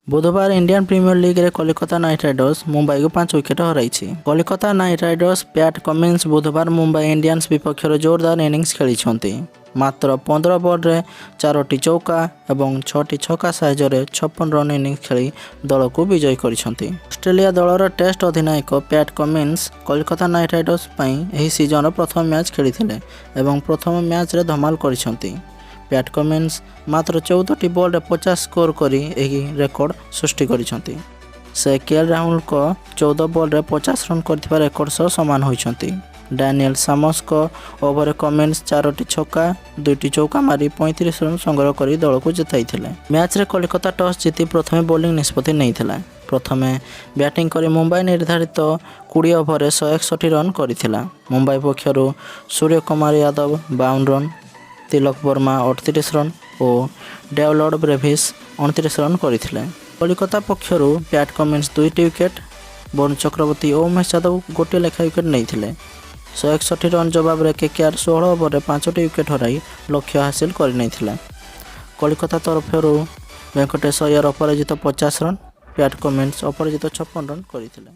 बुधवार Indian premiere league रे Kolkata Knight Riders Mumbai को 5 विकेट हराई। Kolkata Knight Riders PAT Cummins बुधवार मुंबई इंडियंस विपक्ष जोरदार इनिंग्स खेली। मात्र 15 बॉल रे 4टी चौका और 6टी छक्का साहाय्य 56 रन इनिंग्स खेली दल को विजयी करिसेंती। ऑस्ट्रेलिया दलर टेस्ट अधिनायक Pat Cummins Kolkata Knight Riders पई सीजन प्रथम मैच खेली और प्रथम मैच रे धमाल करिसेंती। पैट कमिंस मात्र 14टी बॉल रे 50 स्कोर करी एही रेकर्ड सृष्टि करिसेंती। से केएल राहुल को 14 बॉल रे 50 रन करथिबा रेकर्ड सह समान होइछंती। डैनियल सामस को ओवर कमिंस 4टी छक्का 2टी चौका मारी 35 रन संग्रह करी दल को जिताइथिले। मैच रे कोलकाता टॉस जीति प्रथमे बॉलिंग निष्पत्ति नैथिला। प्रथमे बैटिंग करी मुंबई निर्धारित 20 ओवर 161 रन करिथिला। मुंबई पक्षरु Suryakumar Yadav 52 run, Tilak Varma 38 run और डेवलड ब्रेविस 29 रन करथिले। कोलकाता पक्षरु पैट कमिंस 2टी विकेट, वरुण चक्रवर्ती और उमेश यादव गोटे लेखा विकेट नैथिले। 161 रन जवाब रे केकेआर 16 ओवर 5टी विकेट हराई लक्ष्य हासिल करनैथिला। कोलकाता तरफरु वेंकटेश अय्यर अपराजित 50 रन, पैट कमिंस अपराजित 56 रन करथिले।